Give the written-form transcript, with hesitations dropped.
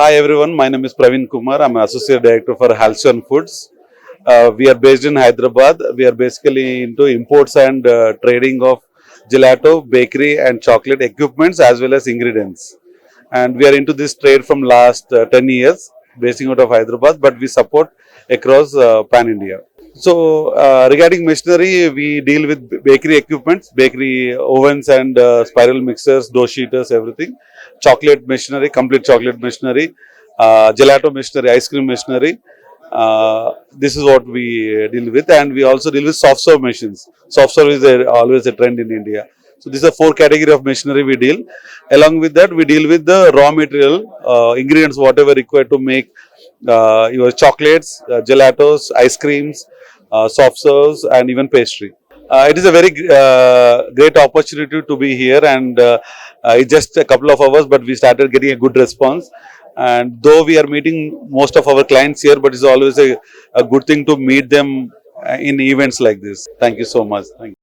Hi everyone, my name is PraveenKumar. I'm an Associate Director for Halcyon Foods. We are based in Hyderabad. We are basically into imports and trading of gelato, bakery and chocolate equipments as well as ingredients. And we are into this trade from last 10 years, basing out of Hyderabad, but we support across Pan India. So regarding machinery, we deal with bakery equipments, bakery ovens and spiral mixers, dough sheeters, everything. Chocolate machinery, complete chocolate machinery, gelato machinery, ice cream machinery. This is what we deal with, and we also deal with soft serve machines. Soft serve is always a trend in India. So these are four category of machinery we deal. Along with that, we deal with the raw material ingredients, whatever required to make your chocolates, gelatos, ice creams, soft serves, and even pastry. It is a very great opportunity to be here, and it's just a couple of hours, but we started getting a good response. And though we are meeting most of our clients here, but it's always a good thing to meet them in events like this. Thank you so much. Thank you.